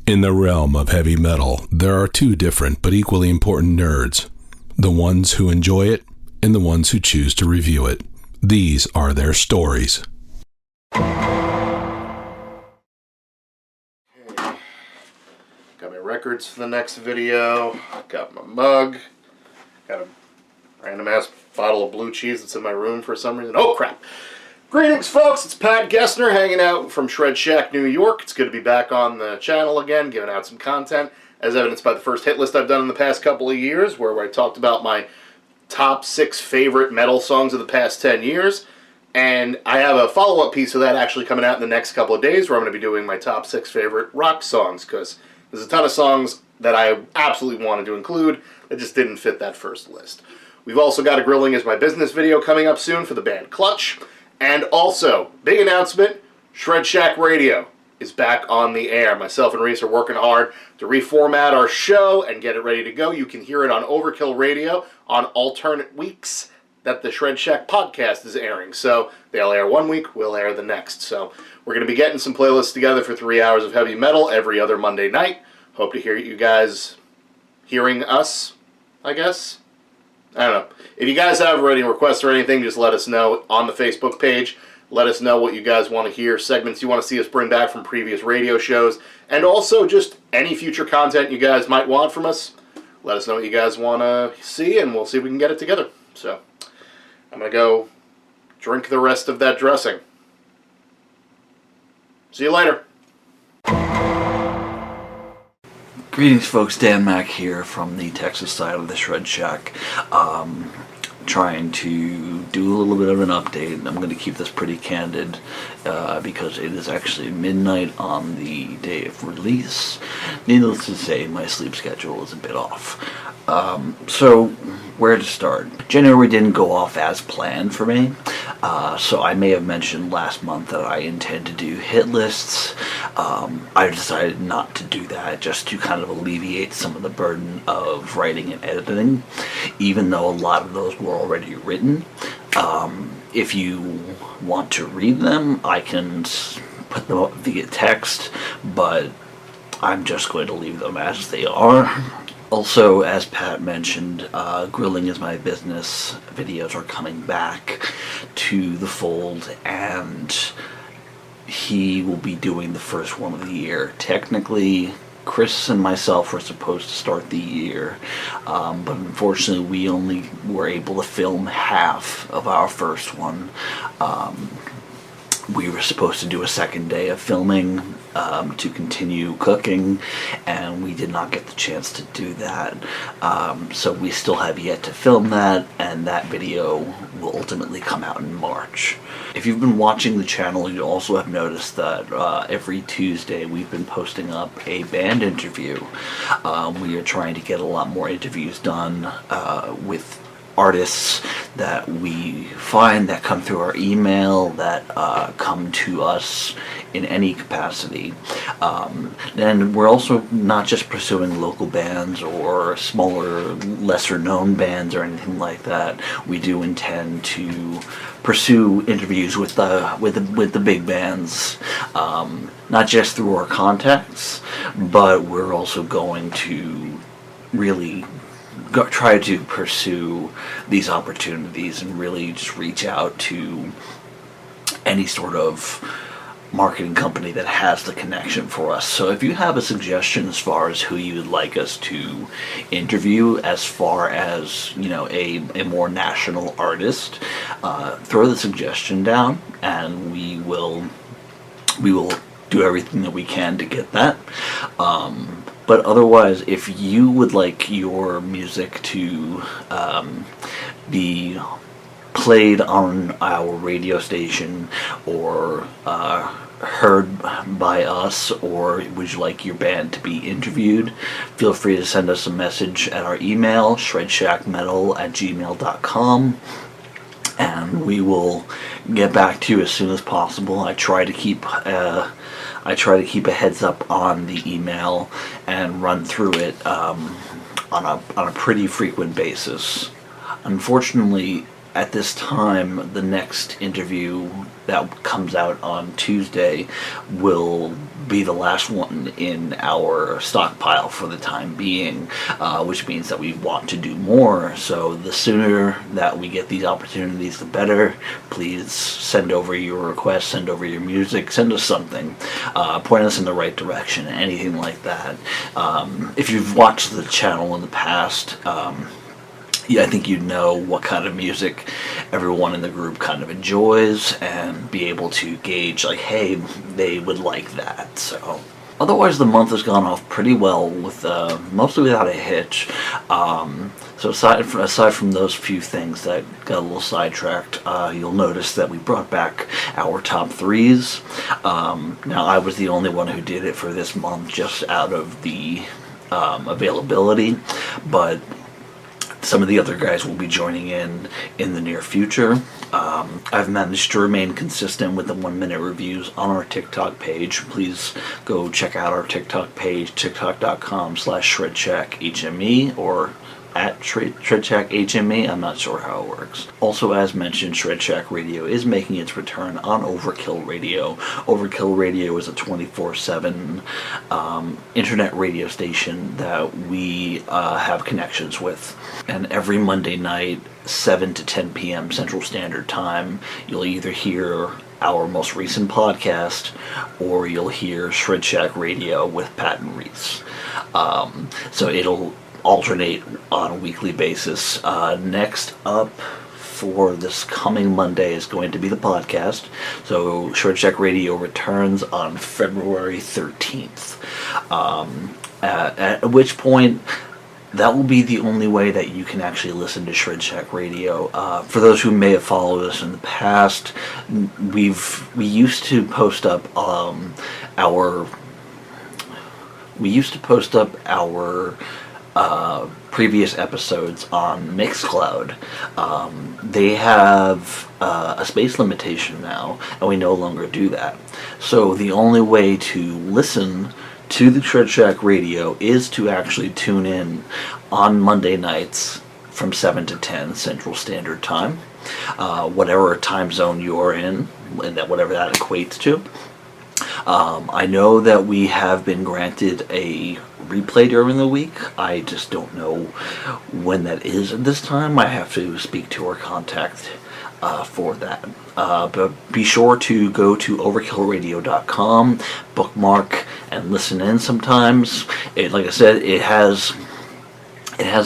In the realm of heavy metal, there are two different but equally important nerds. The ones who enjoy it and the ones who choose to review it. These are their stories. Okay. Got my records for the next video. Got my mug. Got a random ass bottle of blue cheese that's in my room for some reason. Oh crap! Greetings, folks. It's Pat Gessner hanging out from Shred Shack, New York. It's good to be back on the channel again, giving out some content, as evidenced by the first hit list I've done in the past couple of years, where I talked about my top 6 favorite metal songs of the past 10 years. And I have a follow-up piece of that actually coming out in the next couple of days, where I'm going to be doing my top 6 favorite rock songs, because there's a ton of songs that I absolutely wanted to include that just didn't fit that first list. We've also got a Grilling is My Business video coming up soon for the band Clutch. And also, big announcement, Shred Shack Radio is back on the air. Myself and Reese are working hard to reformat our show and get it ready to go. You can hear it on Overkill Radio on alternate weeks that the Shred Shack podcast is airing. So they'll air one week, we'll air the next. So we're going to be getting some playlists together for 3 hours of heavy metal every other Monday night. Hope to hear you guys hearing us, I guess. I don't know. If you guys have any requests or anything, just let us know on the Facebook page. Let us know what you guys want to hear, segments you want to see us bring back from previous radio shows, and also just any future content you guys might want from us. Let us know what you guys want to see, and we'll see if we can get it together. So, I'm going to go drink the rest of that dressing. See you later. Greetings, folks. Dan Mack here from the Texas side of the Shred Shack. Trying to do a little bit of an update. I'm going to keep this pretty candid because it is actually midnight on the day of release. Needless to say, my sleep schedule is a bit off. So, where to start? January didn't go off as planned for me, so I may have mentioned last month that I intend to do hit lists. I decided not to do that just to kind of alleviate some of the burden of writing and editing, even though a lot of those were already written. If you want to read them, I can put them up via text, but I'm just going to leave them as they are. Also, as Pat mentioned, Grilling is My Business videos are coming back to the fold, and he will be doing the first one of the year. Technically, Chris and myself were supposed to start the year, but unfortunately we only were able to film half of our first one. We were supposed to do a second day of filming to continue cooking, and we did not get the chance to do that. So we still have yet to film that, and that video will ultimately come out in March. If you've been watching the channel, you also have noticed that every Tuesday we've been posting up a band interview. We are trying to get a lot more interviews done with artists that we find that come through our email, that come to us in any capacity. And we're also not just pursuing local bands or smaller, lesser known bands or anything like that. We do intend to pursue interviews with the big bands, not just through our contacts, but we're also going to really try to pursue these opportunities and really just reach out to any sort of marketing company that has the connection for us. So if you have a suggestion as far as who you would like us to interview, as far as, you know, a more national artist, throw the suggestion down, and we will do everything that we can to get that. But otherwise, if you would like your music to be played on our radio station or heard by us, or would you like your band to be interviewed, feel free to send us a message at our email, shredshackmetal@gmail.com, and we will get back to you as soon as possible. I try to keep a heads up on the email and run through it on a pretty frequent basis. Unfortunately, at this time, the next interview that comes out on Tuesday will be the last one in our stockpile for the time being, which means that we want to do more. So the sooner that we get these opportunities, the better. Please send over your requests, send over your music, send us something, point us in the right direction, anything like that. If you've watched the channel in the past, yeah, I think you'd know what kind of music everyone in the group kind of enjoys and be able to gauge, like, hey, they would like that. So otherwise, the month has gone off pretty well, with mostly without a hitch. So aside from those few things that got a little sidetracked, you'll notice that we brought back our top threes. Now, I was the only one who did it for this month, just out of the availability, but some of the other guys will be joining in the near future. I've managed to remain consistent with the 1-minute reviews on our TikTok page. Please go check out our TikTok page, tiktok.com/shredcheckhme, or at shredcheckhme. I'm not sure how it works. Also, as mentioned, Shred Shack Radio is making its return on Overkill Radio. Overkill Radio is a 24/7 internet radio station that we have connections with. And every Monday night, 7 to 10 p.m. Central Standard Time, you'll either hear our most recent podcast, or you'll hear Shred Shack Radio with Pat and Reese. So it'll alternate on a weekly basis. Next up for this coming Monday is going to be the podcast. So Shred Shack Radio returns on February 13th. At which point, that will be the only way that you can actually listen to Shred Shack Radio. For those who may have followed us in the past, we used to post up our previous episodes on Mixcloud. They have a space limitation now, and we no longer do that. So the only way to listen to the Shred Shack Radio is to actually tune in on Monday nights from 7 to 10 Central Standard Time, whatever time zone you're in, and that whatever that equates to. I know that we have been granted a replay during the week. I just don't know when that is at this time. I have to speak to our contact for that. But be sure to go to overkillradio.com, bookmark, and listen in sometimes. Like I said, it has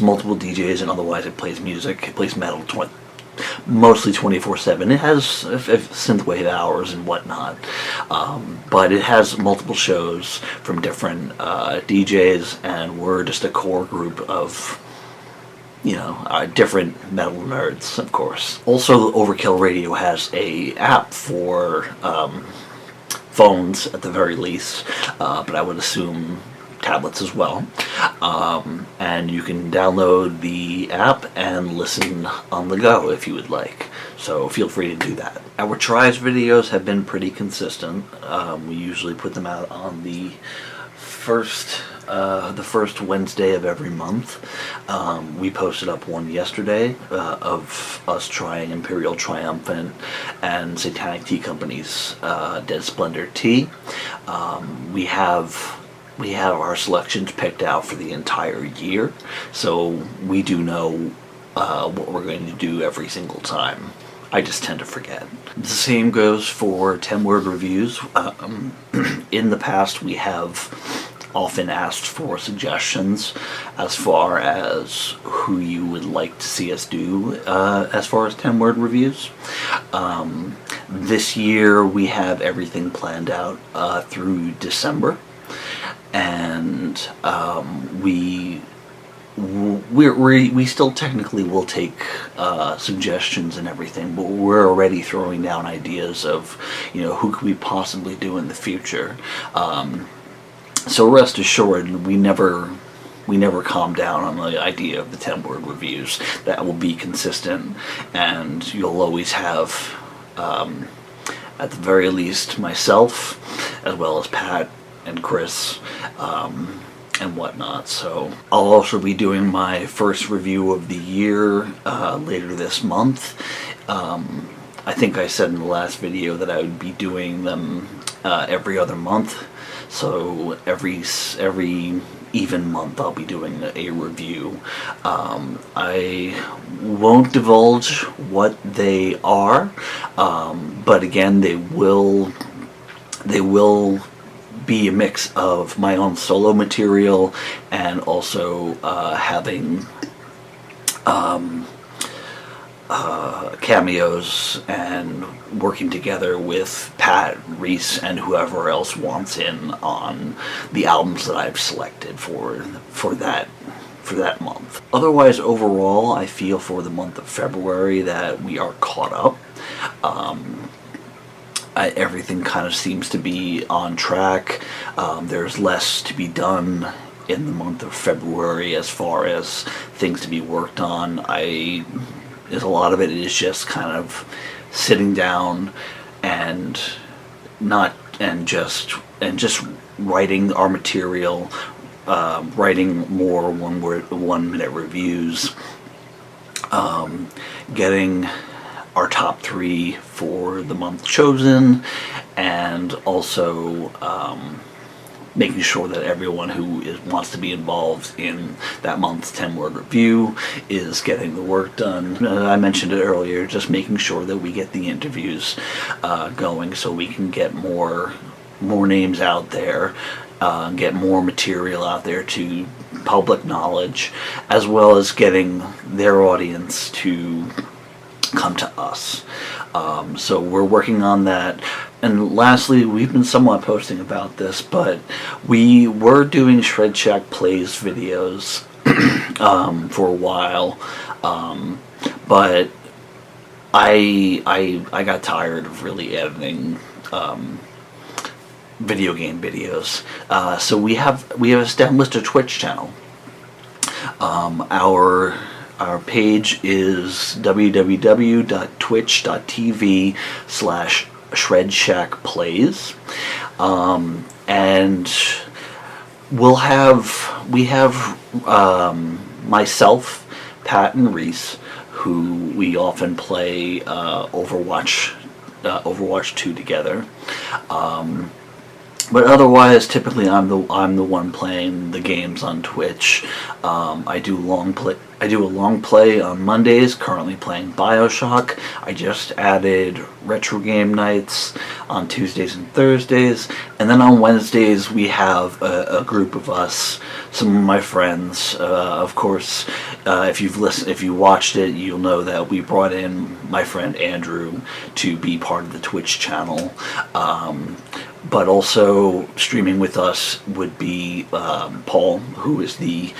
multiple DJs, and otherwise it plays music. It plays metal mostly 24/7. It has synthwave hours and whatnot, but it has multiple shows from different DJs, and we're just a core group of different metal nerds, of course. Also, Overkill Radio has a app for phones at the very least, but I would assume tablets as well. And you can download the app and listen on the go if you would like. So feel free to do that. Our tries videos have been pretty consistent. We usually put them out on the first Wednesday of every month. We posted up one yesterday of us trying Imperial Triumphant and Satanic Tea Company's Dead Splendor Tea. We have our selections picked out for the entire year, so we do know what we're going to do every single time. I just tend to forget. The same goes for 10-word reviews. In the past, we have often asked for suggestions as far as who you would like to see us do as far as 10-word reviews. This year, we have everything planned out through December. And we still technically will take suggestions and everything, but we're already throwing down ideas of who could we possibly do in the future. So rest assured, we never calm down on the idea of the 10-word reviews. That will be consistent, and you'll always have, at the very least, myself as well as Pat and Chris, and whatnot. So I'll also be doing my first review of the year later this month. I think I said in the last video that I would be doing them every other month. So every even month I'll be doing a review. I won't divulge what they are, but again, they will be a mix of my own solo material and also having cameos and working together with Pat, Reese, and whoever else wants in on the albums that I've selected for that month. Otherwise, overall, I feel for the month of February that we are caught up. Everything kind of seems to be on track. There's less to be done in the month of February as far as things to be worked on. A lot of it is just kind of sitting down and just writing our material, writing more 1 minute reviews, getting our top 3 for the month chosen, and also making sure that everyone who wants to be involved in that month's 10-word review is getting the work done. I mentioned it earlier, just making sure that we get the interviews going so we can get more names out there, get more material out there to public knowledge, as well as getting their audience to come to us. So we're working on that. And lastly, we've been somewhat posting about this, but we were doing Shred Shack Plays videos for a while, but I got tired of really editing video game videos. So we have established a Twitch channel. Our page is www.twitch.tv/ShredShackPlays, and we have myself, Pat, and Reese, who we often play Overwatch 2 together. But otherwise, typically I'm the one playing the games on Twitch. I do a long play on Mondays, currently playing BioShock. I just added retro game nights on Tuesdays and Thursdays, and then on Wednesdays we have a group of us, some of my friends. Of course, if you watched it, you'll know that we brought in my friend Andrew to be part of the Twitch channel. But also streaming with us would be Paul, who is the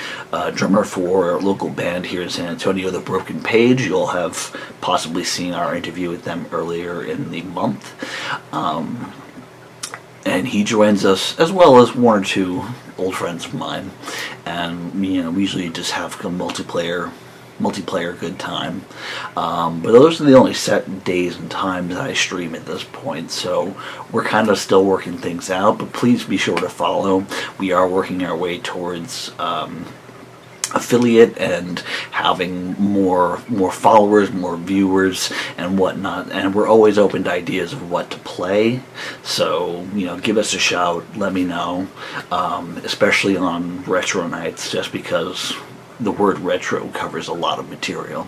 drummer for a local band here in San Antonio, The Broken Page. You'll have possibly seen our interview with them earlier in the month. And he joins us, as well as one or two old friends of mine. And we usually just have a multiplayer good time. But those are the only set days and times that I stream at this point, so we're kind of still working things out, but please be sure to follow. We are working our way towards affiliate and having more followers, more viewers, and whatnot, and we're always open to ideas of what to play. So give us a shout, let me know, especially on retro nights, just because the word retro covers a lot of material.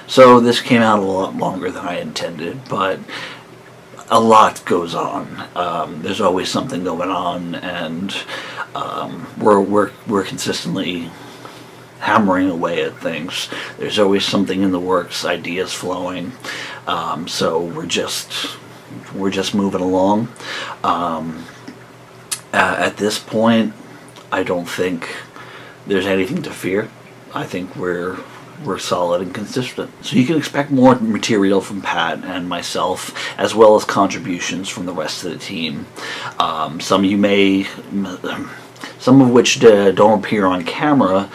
So this came out a lot longer than I intended, but a lot goes on. There's always something going on, and we're consistently hammering away at things. There's always something in the works, ideas flowing. So we're just moving along. At this point, I don't think there's anything to fear. I think we're solid and consistent. So you can expect more material from Pat and myself, as well as contributions from the rest of the team. Some of which don't appear on camera.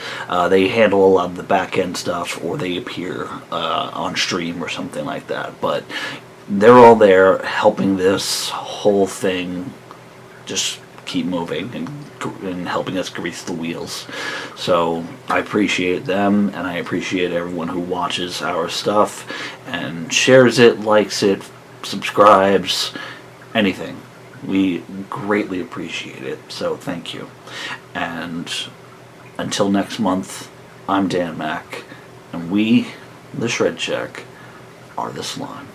They handle a lot of the back end stuff, or they appear on stream or something like that. But they're all there helping this whole thing just keep moving and helping us grease the wheels. So I appreciate them, and I appreciate everyone who watches our stuff and shares it, likes it, subscribes, anything. We greatly appreciate it, so thank you. And until next month, I'm Dan Mack, and we, the Shred Check, are the Slime.